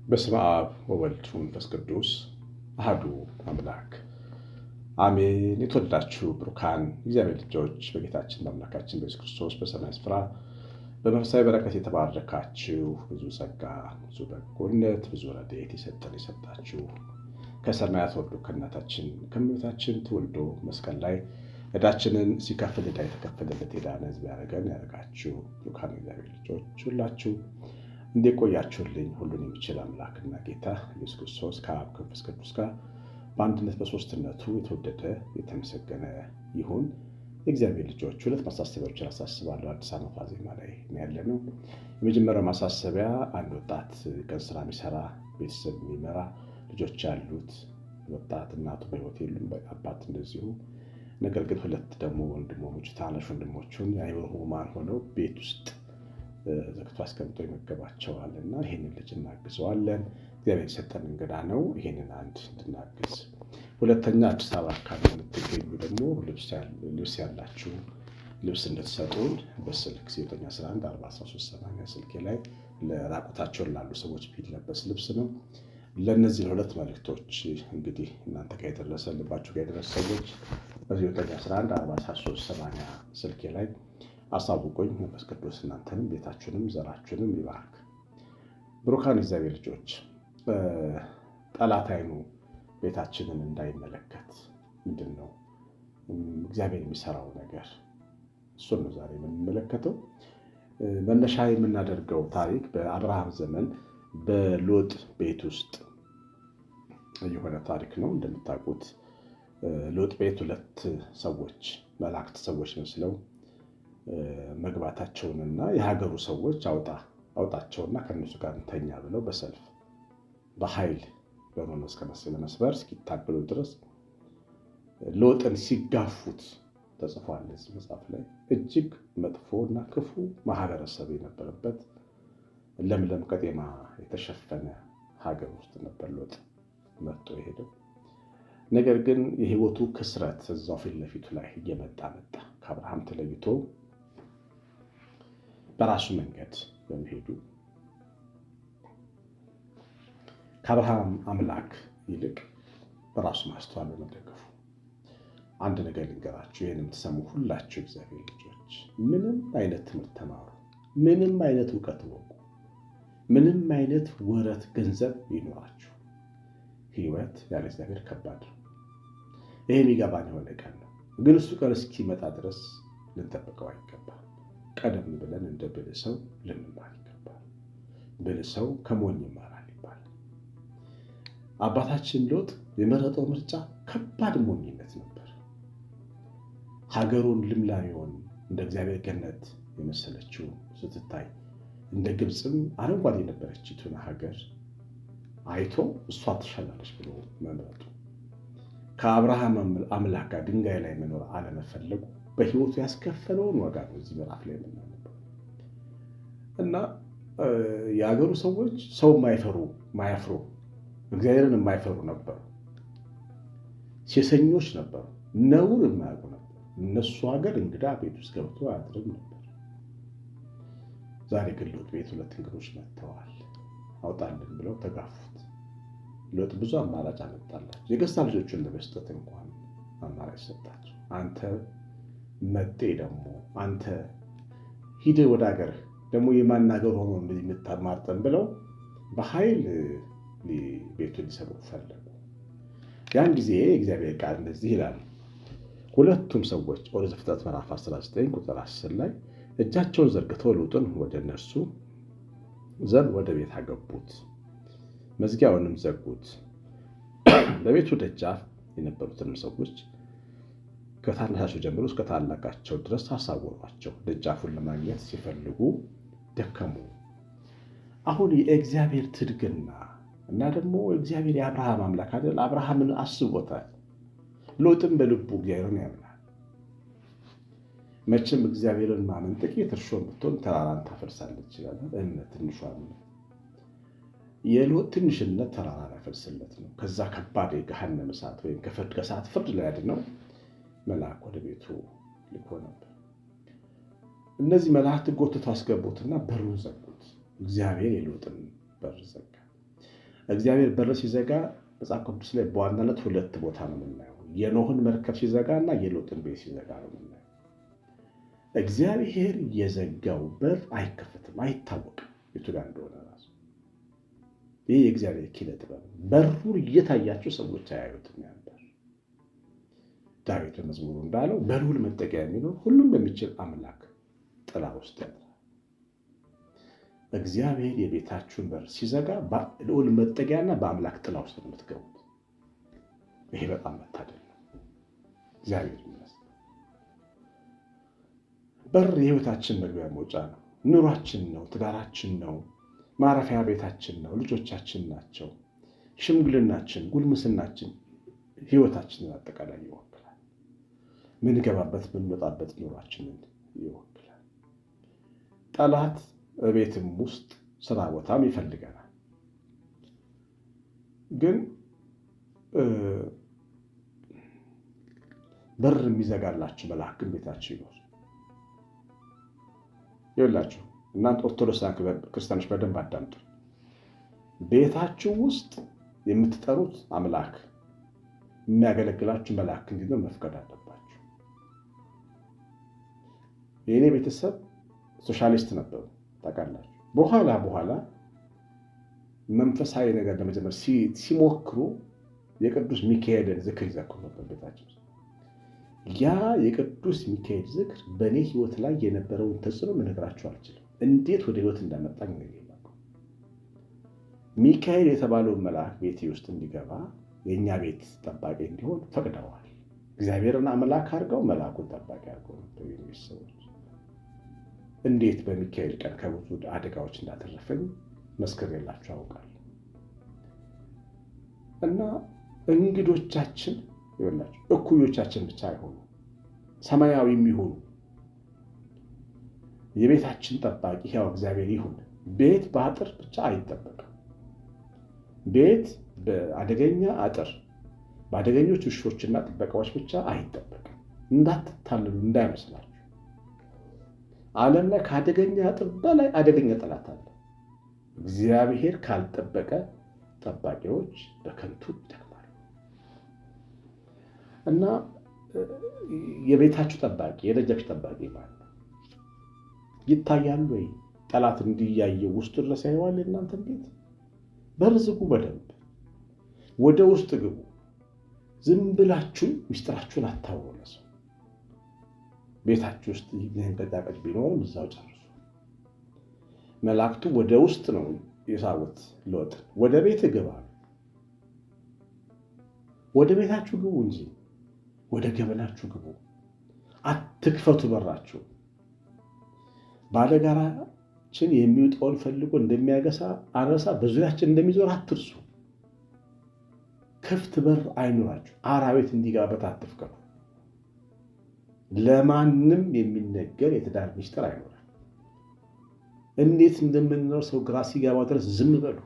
በስመ አብ ወወልድ ወመንፈስ ቅዱስ አሐዱ አምላክ አሜን። የተወደዳችሁ ብሩካን እግዚአብሔር ልጆች በጌታችን በአምላካችን በኢየሱስ ክርስቶስ በሰማይ ስፍራ በመንፈሳዊ በረከት የተባረካችሁ ብዙ ጸጋ፣ ብዙ በጎነት፣ ብዙ ረድኤት የሰጣችሁ ከሰማያት ወርዶ ከእናታችን ከእመቤታችን ተወልዶ መስቀል ላይ ዕዳችንን ሲከፍል ዕዳ የተከፈለለት የዳነ ሕዝብ ያደረጋችሁ ብሩካን እግዚአብሔር ልጆች ሁላችሁ እንደቆያችሁልኝ ሁሉን የሚችል አምላክና ጌታ ኢየሱስ ክርስቶስ ከአብ ከመንፈስ ቅዱስ ጋር በአንድነት በሦስትነቱ የተወደደ የተመሰገነ ይሁን። የእግዚአብሔር ልጆች ሁለት ማሳሰቢያዎችን አሳስባለሁ። አዲስ ዓመት ዋዜማ ላይ ያለነው የመጀመሪያው ማሳሰቢያ አንድ ወጣት ቀን ስራ የሚሰራ ቤተሰብ የሚመራ ልጆች ያሉት ወጣት እናቱ በሕይወት የሉም፣ አባት እንደዚሁ። ነገር ግን ሁለት ደግሞ ወንድሞች ታናሽ ወንድሞቹን የአእምሮ ሕሙማን ሆነው ቤት ውስጥ ዘግቶ አስቀምጦ ይመገባቸዋል እና ይህንን ልጅ እናግዘዋለን። እግዚአብሔር የሰጠን እንግዳ ነው። ይህንን አንድ እንድናግዝ። ሁለተኛ አዲስ አበባ አካባቢ የምትገኙ ደግሞ ልብስ ያላችሁ ልብስ እንድትሰጡን በስልክ 9114138 ስልኬ ላይ ለራቁታቸውን ላሉ ሰዎች ቢለበስ ልብስ ነው። ለእነዚህ ሁለት መልእክቶች እንግዲህ እናንተ ጋር የደረሰ ልባችሁ ጋር የደረሰ ሰዎች በ9114138 ስልኬ ላይ አሳውቁኝ። መንፈስ ቅዱስ እናንተንም ቤታችሁንም ዘራችሁንም ይባርክ። ብሩካን እግዚአብሔር ልጆች ጠላት ዓይኑ ቤታችንን እንዳይመለከት ምንድን ነው እግዚአብሔር የሚሰራው ነገር? እሱን ነው ዛሬ የምንመለከተው። መነሻ የምናደርገው ታሪክ በአብርሃም ዘመን በሎጥ ቤት ውስጥ የሆነ ታሪክ ነው። እንደምታውቁት ሎጥ ቤት ሁለት ሰዎች መላእክት ሰዎች መስለው መግባታቸውንና የሀገሩ ሰዎች አውጣቸውና ከነሱ ጋር እንተኛ ብለው በሰልፍ በኃይል በሮን እስከ መስበር እስኪታገሉ ድረስ ሎጥን ሲጋፉት ተጽፏል። እዚህ መጽሐፍ ላይ እጅግ መጥፎና ክፉ ማህበረሰብ የነበረበት ለምለም ቀጤማ የተሸፈነ ሀገር ውስጥ ነበር ሎጥ መጥቶ የሄደው። ነገር ግን የህይወቱ ክስረት እዛው ፊት ለፊቱ ላይ እየመጣ መጣ። ከአብርሃም ተለይቶ በራሱ መንገድ በመሄዱ ከአብርሃም አምላክ ይልቅ በራሱ ማስተዋል በመደገፉ አንድ ነገር ልንገራችሁ። ይህን የምትሰሙ ሁላችሁ እግዚአብሔር ልጆች ምንም አይነት ትምህርት ተማሩ፣ ምንም አይነት እውቀት ወቁ፣ ምንም አይነት ወረት ገንዘብ ይኖራችሁ፣ ህይወት ያለ እግዚአብሔር ከባድ ነው። ይሄ የሚገባን የሆነ ቀን ነው። ግን እሱ ቀን እስኪመጣ ድረስ ልንጠብቀው አይገባም። ቀደም ብለን እንደ ብልህ ሰው ልንማር ይገባል። ብልህ ሰው ከሞኝ ይማራል ይባላል። አባታችን ሎጥ የመረጠው ምርጫ ከባድ ሞኝነት ነበር። ሀገሩን ልምላሜውን እንደ እግዚአብሔር ገነት የመሰለችው ስትታይ እንደ ግብፅም አረንጓዴ የነበረችውን ሀገር አይቶ እሷ ትሻላለች ብሎ መምረጡ፣ ከአብርሃም አምላክ ጋር ድንጋይ ላይ መኖር አለመፈለጉ በህይወቱ ያስከፈለውን ዋጋ ነው እዚህ ምዕራፍ ላይ የምናነበው። እና የሀገሩ ሰዎች ሰው ማያፍሩ እግዚአብሔርን የማይፈሩ ነበሩ። ሴሰኞች ነበሩ። ነውር የማያውቁ ነበሩ። እነሱ ሀገር እንግዳ ቤት ውስጥ ገብቶ አያድርም ነበር። ዛሬ ግን ሎጥ ቤት ሁለት እንግዶች መጥተዋል። አውጣልን ብለው ተጋፉት። ሎጥ ብዙ አማራጭ አመጣላቸው። የገዛ ልጆቹን ለመስጠት እንኳን አማራጭ ሰጣቸው። አንተ መጤ ደግሞ አንተ ሂድ ወደ ሀገር ደግሞ የማናገር ሆኖ የምታማርጠን ብለው በኃይል ቤቱን ሊሰብሩ ፈለጉ። ያን ጊዜ እግዚአብሔር ቃል እንደዚህ ይላል። ሁለቱም ሰዎች ኦሪት ዘፍጥረት ምዕራፍ 19 ቁጥር 10 ላይ እጃቸውን ዘርግተው ሎጥን ወደ እነርሱ ዘንድ ወደ ቤት አገቡት፣ መዝጊያውንም ዘጉት። በቤቱ ደጃፍ የነበሩትንም ሰዎች ከታናሻቸው ጀምሮ እስከ ታላቃቸው ድረስ አሳወሯቸው። ደጃፉን ለማግኘት ሲፈልጉ ደከሙ። አሁን የእግዚአብሔር ትድግና እና ደግሞ እግዚአብሔር የአብርሃም አምላክ አይደል? አብርሃምን አስቦታል። ሎጥም በልቡ እግዚአብሔርን ያምናል። መቼም እግዚአብሔርን ማመን ጥቂት እርሾ ብትሆን ተራራን ታፈርሳለች ይችላል። እምነት ትንሿ የሎጥ ትንሽነት ተራራን ያፈርስለት ነው። ከዛ ከባድ የገሃነመ እሳት ወይም ከእሳት ፍርድ ላይ ያድነው መልአክ ወደ ቤቱ ልኮ ነበር። እነዚህ መላእክት ጎትተው አስገቡትና በሩን ዘጉት። እግዚአብሔር የሎጥን በር ዘጋ። እግዚአብሔር በር ሲዘጋ መጽሐፍ ቅዱስ ላይ በዋናነት ሁለት ቦታ ነው የምናየው። የኖህን መርከብ ሲዘጋ እና የሎጥን ቤት ሲዘጋ ነው የምናየው። እግዚአብሔር የዘጋው በር አይከፈትም፣ አይታወቅም የቱ ጋር እንደሆነ ራሱ። ይህ የእግዚአብሔር ኪነ ጥበብ። በሩን እየታያቸው ሰዎች አያዩትም ነበር። ዳዊት በመዝሙሩ እንዳለው በልዑል መጠጊያ የሚኖር ሁሉም በሚችል አምላክ ጥላ ውስጥ ያድራል። እግዚአብሔር የቤታችሁን በር ሲዘጋ በልዑል መጠጊያና በአምላክ ጥላ ውስጥ ነው የምትገቡት። ይሄ በጣም መታደል ነው። እግዚአብሔር ይመስገን። በር የህይወታችን መግቢያ መውጫ ነው። ኑሯችን ነው፣ ትዳራችን ነው፣ ማረፊያ ቤታችን ነው፣ ልጆቻችን ናቸው፣ ሽምግልናችን፣ ጉልምስናችን፣ ህይወታችንን አጠቃላይ ይወክላል። ምንገባበት ምንወጣበት ኑሯችንን ይወክላል። ጠላት ቤትም ውስጥ ስራ ቦታም ይፈልገናል። ግን በር የሚዘጋላችሁ መልአክ ግን ቤታችሁ ይኖር። ይኸውላችሁ እናንተ ኦርቶዶክስ ክርስቲያኖች በደንብ አዳምጡ። ቤታችሁ ውስጥ የምትጠሩት አምላክ የሚያገለግላችሁ መልአክ እንዲኖር መፍቀድ አለባችሁ። የእኔ ቤተሰብ ሶሻሊስት ነበሩ ታውቃላችሁ። በኋላ መንፈሳዊ ነገር ለመጀመር ሲሞክሩ የቅዱስ ሚካኤልን ዝክር ይዘክሩ ነበር ቤታቸው። ያ የቅዱስ ሚካኤል ዝክር በእኔ ህይወት ላይ የነበረውን ተጽዕኖ ልነግራችሁ አልችልም። እንዴት ወደ ህይወት እንዳመጣኝ ነው የማውቀው። ሚካኤል የተባለውን መልአክ ቤቴ ውስጥ እንዲገባ የእኛ ቤት ጠባቂ እንዲሆን ፈቅደዋል። እግዚአብሔርን አምላክ አድርገው መልአኩን ጠባቂ አድርገው ነበር የሚሰሩት። እንዴት በሚካኤል ቀን ከብዙ አደጋዎች እንዳተረፈኝ መስክሬላችሁ አውቃለሁ። እና እንግዶቻችን ይሆናችሁ እኩዮቻችን ብቻ አይሆኑ፣ ሰማያዊ የሚሆኑ የቤታችን ጠባቂ ያው እግዚአብሔር ይሁን። ቤት በአጥር ብቻ አይጠበቅም። ቤት በአደገኛ አጥር፣ በአደገኞች ውሾችና ጥበቃዎች ብቻ አይጠበቅም። እንዳትታለሉ፣ እንዳይመስላችሁ። ዓለም ላይ ከአደገኛ አጥር በላይ አደገኛ ጠላት አለ። እግዚአብሔር ካልጠበቀ ጠባቂዎች በከንቱ ይደክማሉ። እና የቤታችሁ ጠባቂ፣ የደጃችሁ ጠባቂ ማለት ይታያል ወይ? ጠላት እንዲያየ ውስጡ ድረስ ያየዋል። እናንተን ቤት በር ዝጉ፣ በደንብ ወደ ውስጥ ግቡ። ዝም ብላችሁ ምስጢራችሁን አታውሩ ለሰው። ቤታችሁ ውስጥ ይንቀጣቀጭ ቢኖርም እዛው ጨርሱ። መላእክቱ ወደ ውስጥ ነው የሳቡት ሎጥ። ወደ ቤት ግባ፣ ወደ ቤታችሁ ግቡ እንጂ ወደ ገበናችሁ ግቡ። አትክፈቱ በራችሁ። ባለጋራችን የሚውጠውን ፈልጎ እንደሚያገሳ አንበሳ በዙሪያችን እንደሚዞር አትርሱ። ክፍት በር አይኖራችሁ። አራዊት እንዲገባበት አትፍቀዱ። ለማንም የሚነገር የትዳር ሚስጥር አይኖርም። እንዴት እንደምንኖር ሰው ግራ ሲገባው ድረስ ዝም በሉ።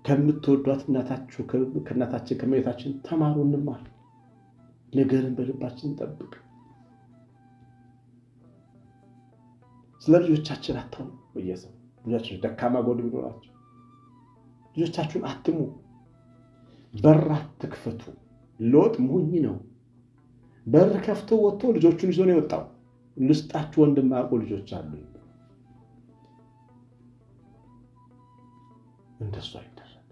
ከምትወዷት እናታችሁ ከእናታችን ከእመቤታችን ተማሩ፣ እንማር። ነገርን በልባችን ጠብቅ። ስለ ልጆቻችን አታው በየሰው ልጆቻችን ደካማ ጎን ቢኖራቸው ልጆቻችሁን አትሙ። በር አትክፈቱ። ሎጥ ሞኝ ነው። በር ከፍቶ ወጥቶ ልጆቹን ይዞ ነው የወጣው። ልስጣችሁ ወንድማቆ ልጆች አሉ። እንደሱ አይደረግ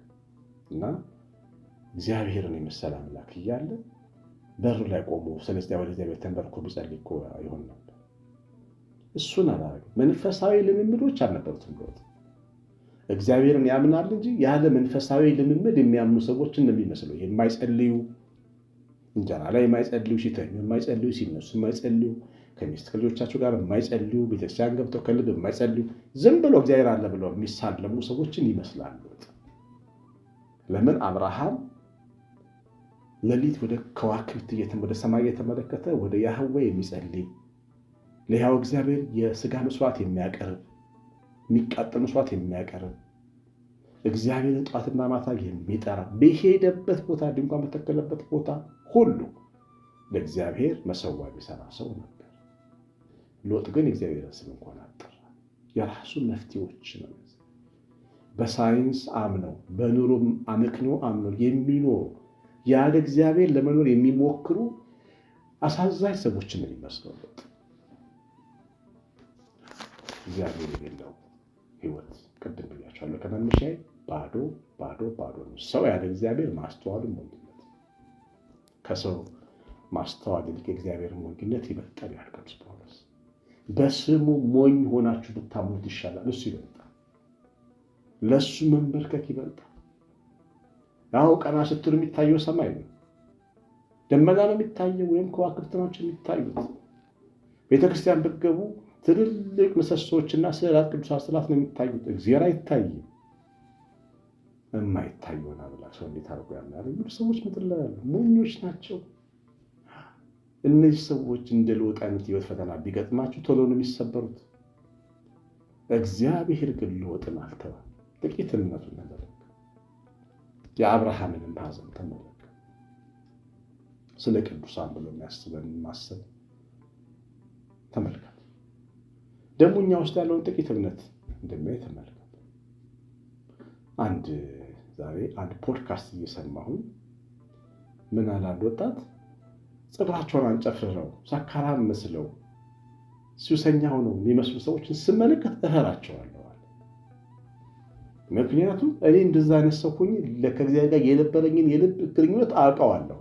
እና እግዚአብሔርን የመሰለ አምላክ እያለ በሩ ላይ ቆሞ ስለዚህ ወደ እግዚአብሔር ተንበርኮ ቢጸልይ እኮ ይሆን ነበር። እሱን አላደረገም። መንፈሳዊ ልምምዶች አልነበሩትም። ሎጥ እግዚአብሔርን ያምናል እንጂ ያለ መንፈሳዊ ልምምድ የሚያምኑ ሰዎች እንደሚመስሉ የማይጸልዩ እንጀራ ላይ የማይጸልዩ፣ ሲተኙ የማይጸልዩ፣ ሲነሱ የማይጸልዩ፣ ከሚስት ከልጆቻቸው ጋር የማይጸልዩ፣ ቤተክርስቲያን ገብተው ከልብ የማይጸልዩ፣ ዝም ብሎ እግዚአብሔር አለ ብለው የሚሳለሙ ሰዎችን ይመስላሉ። ለምን? አብርሃም ሌሊት ወደ ከዋክብት ወደ ሰማይ እየተመለከተ ወደ ያህዌ የሚጸልይ ለሕያው እግዚአብሔር የሥጋ መስዋዕት የሚያቀርብ የሚቃጠል መስዋዕት የሚያቀርብ እግዚአብሔርን ጠዋትና ማታ የሚጠራ በሄደበት ቦታ ድንኳን በተከለበት ቦታ ሁሉ ለእግዚአብሔር መሰዋ የሚሰራ ሰው ነበር። ሎጥ ግን የእግዚአብሔርን ስም እንኳን አጠራ። የራሱን መፍትሄዎች ነው። በሳይንስ አምነው በኑሮም አመክንዮ አምነው የሚኖሩ ያለ እግዚአብሔር ለመኖር የሚሞክሩ አሳዛኝ ሰዎችን ነው የሚመስለው። እግዚአብሔር የሌለው ህይወት ቅድም ብያቸዋለሁ ከመነሻዬ ባዶ ባዶ ባዶ ነው። ሰው ያለ እግዚአብሔር ማስተዋሉ ሞኝነት፣ ከሰው ማስተዋል ይልቅ የእግዚአብሔር ሞኝነት ይበልጣል ይላል ቅዱስ ጳውሎስ። በስሙ ሞኝ ሆናችሁ ብታምኑት ይሻላል። እሱ ይበልጣል። ለእሱ መንበርከክ ይበልጣል። ያው ቀና ስትሉ የሚታየው ሰማይ ነው፣ ደመና ነው የሚታየው፣ ወይም ከዋክብት ናቸው የሚታዩት። ቤተክርስቲያን ብትገቡ ትልልቅ ምሰሶችና ስዕላት፣ ቅዱሳት ስዕላት ነው የሚታዩት። እግዚአብሔር አይታይም። የማይታየውን አምላክ ሰው እንዴት አድርጎ ያምናል? የሚሉ ሰዎች ምድር ላይ ያሉ ሞኞች ናቸው። እነዚህ ሰዎች እንደ ሎጥ አይነት ህይወት ፈተና ቢገጥማችሁ ቶሎ ነው የሚሰበሩት። እግዚአብሔር ግን ሎጥን አልተወም። ጥቂት እምነቱን ተመለከተ። የአብርሃምንም ሐዘን ተመለከተ። ስለ ቅዱሳን ብሎ የሚያስበን ማሰብ ተመልከት። ደግሞ እኛ ውስጥ ያለውን ጥቂት እምነት እንደሚያይ ተመልከት። ዛሬ አንድ ፖድካስት እየሰማሁኝ ምን አለ አንድ ወጣት ፀጉራቸውን አንጨፍረው ሰካራም መስለው ሱሰኛ ሆነው የሚመስሉ ሰዎችን ስመለከት እፈራቸዋለሁ። ምክንያቱም እኔ እንደዛ አይነት ሰው ሆኜ ከእግዚአብሔር ጋር የነበረኝን የልብ ግንኙነት አውቀዋለሁ።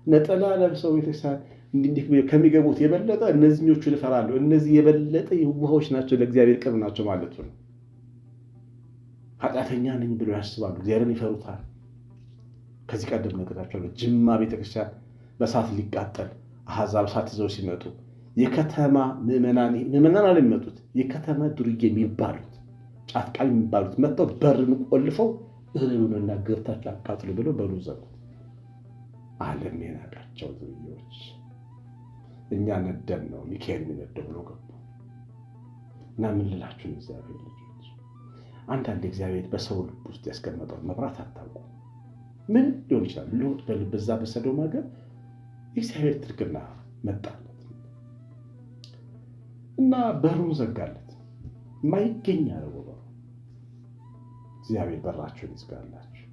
ነጠላ ለብሰው ቤተክርስቲያን እንዲህ ከሚገቡት የበለጠ እነዚህኞቹን እፈራለሁ። እነዚህ የበለጠ የዋሆች ናቸው፣ ለእግዚአብሔር ቅርብ ናቸው ማለት ነው። ኃጢአተኛ ነኝ ብለው ያስባሉ፣ እግዚአብሔርን ይፈሩታል። ከዚህ ቀደም ነግሬያቸዋለሁ። ጅማ ቤተክርስቲያን በእሳት ሊቃጠል አሕዛብ እሳት ይዘው ሲመጡ የከተማ ምዕመናን አለ የሚመጡት የከተማ ዱርዬ የሚባሉት ጫትቃሚ የሚባሉት መጥተው በርን ቆልፈው እህሉንና ገብታቸው አቃጥሉ ብለው በሩ ዘጉ። ዓለም የናቃቸው ዱርዬዎች እኛ ነደን ነው ሚካኤል የሚነደው ብሎ ገቡ። እና ምን ልላችሁን እግዚአብሔር ልጆች፣ አንዳንድ እግዚአብሔር በሰው ልብ ውስጥ ያስቀመጠውን መብራት አታውቁ። ምን ሊሆን ይችላል? ሎጥ በዛ በሰዶም ሀገር እግዚአብሔር ትርክና መጣለት እና በሩን ዘጋለት። ማይገኝ አለው በሩ። እግዚአብሔር በራችሁን ይዝጋላችሁ።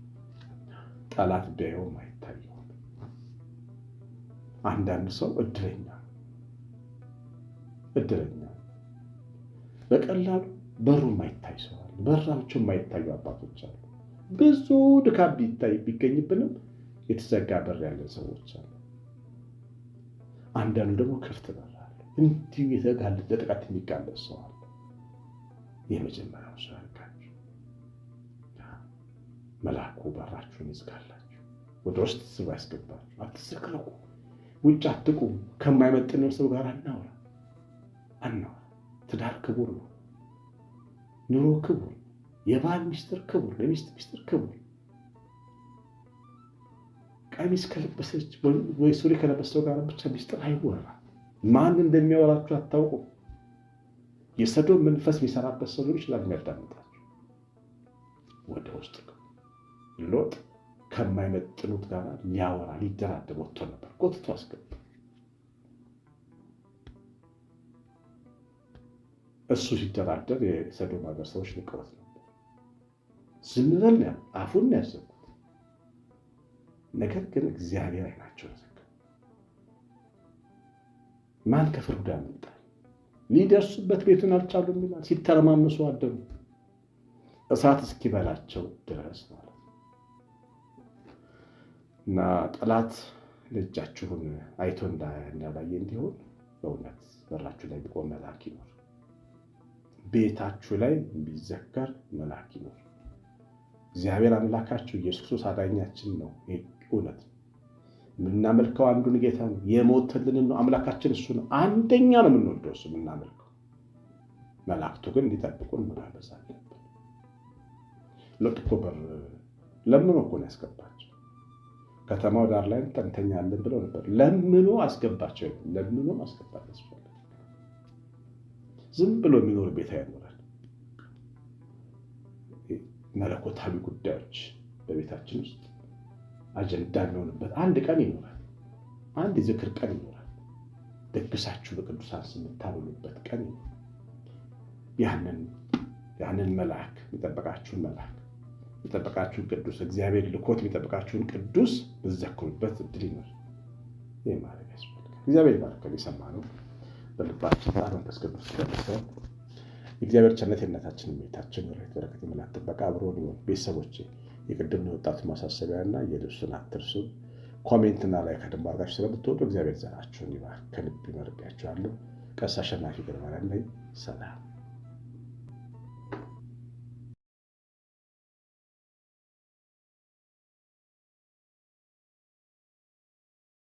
ጠላት ቢያየው ማይታየው። አንዳንድ ሰው እድለኛ በቀላሉ በሩ ማይታይ ሰው አለ። በራቸው ማይታዩ አባቶች አሉ። ብዙ ድካም ቢገኝብንም የተዘጋ በር ያለን ሰዎች አሉ። አንዳንዱ ደግሞ ክፍት በር አለ። እንዲሁ የተጋለጠ ለጥቃት የሚጋለጥ ሰው አለ። የመጀመሪያው ሰው ያልካችሁ መልአኩ በራችሁን ይዝጋላችሁ፣ ወደ ውስጥ ስባ ያስገባችሁ። አትሰክረቁ፣ ውጭ አትቁም። ከማይመጥነው ሰው ጋር አናውራ። ትዳር ክቡር ነው። ኑሮ ክቡር፣ የባል ሚስጥር ክቡር፣ ለሚስት ሚስጥር ክቡር። ቀሚስ ከለበሰች ወይ ሱሪ ከለበሰው ጋር ብቻ ሚስጥር አይወራ። ማን እንደሚያወራችሁ አታውቁም። የሰዶም መንፈስ የሚሰራበት ሰው ሊሆን ይችላል የሚያዳምጣችሁ። ወደ ውስጥ ሎጥ ከማይመጥኑት ጋር ሊያወራ ሊደራደር ወጥቶ ነበር። ጎትቶ አስገባ። እሱ ሲደራደር የሰዶም ሀገር ሰዎች ንቀውት ነበር። ዝም በል አፉን ያዘጉት። ነገር ግን እግዚአብሔር አይናቸውን ዘጋ። ማን ከፍርዱ ያመልጣል? ሊደርሱበት ቤቱን አልቻሉም ይላል። ሲተረማመሱ አደሩ፣ እሳት እስኪበላቸው ድረስ ማለት ነው። እና ጠላት ልጃችሁን አይቶ እንዳላየ እንዲሆን በእውነት በራችሁ ላይ ቢቆም መልአክ ይኖር፣ ቤታችሁ ላይ ቢዘከር መልአክ ይኖር። እግዚአብሔር አምላካችሁ ኢየሱስ ክርስቶስ አዳኛችን ነው። እውነት የምናመልከው አንዱን ጌታ ነው። የሞተልን ነው አምላካችን እሱ ነው። አንደኛ ነው የምንወደው እሱ የምናመልከው። መላእክቱ ግን እንዲጠብቁን መጋበዝ አለብን። ሎጥ እኮ በር ለምኖ እኮ ነው ያስገባቸው። ከተማው ዳር ላይ እንተኛለን ብለው ነበር። ለምኖ አስገባቸው። ለምኖ ማስገባት ያስፈልጋል። ዝም ብሎ የሚኖር ቤት አይኖራል። መለኮታዊ ጉዳዮች በቤታችን ውስጥ አጀንዳ የሚሆንበት አንድ ቀን ይኖራል። አንድ ዝክር ቀን ይኖራል። ደግሳችሁ በቅዱሳን ስም የምታበሉበት ቀን ይኖራል። ያንን ያንን መልአክ የሚጠበቃችሁን ቅዱስ እግዚአብሔር ልኮት የሚጠበቃችሁን ቅዱስ ብትዘክሩበት እድል ይኖር። ይህ ማድረግ ያስፈልጋል። እግዚአብሔር ይባርከን። የሰማነው በልባችን መንፈስ ቅዱስ ይቀድሰን። የእግዚአብሔር ቸርነት የእናታችን እመቤታችን ረድኤት በረከት የመላእክት ጥበቃ አብሮን ይሁን። ቤተሰቦቼ የቅድም የወጣቱ ማሳሰቢያና የልብሱን አትርሱ። ኮሜንትና ላይክ አድርጋችሁ ስለምትወዱ እግዚአብሔር ዘራችሁን ይባርክ። ከልብ ይመርቃችኋለሁ። ቀሲስ አሸናፊ ገብረማርያም ነኝ። ሰላም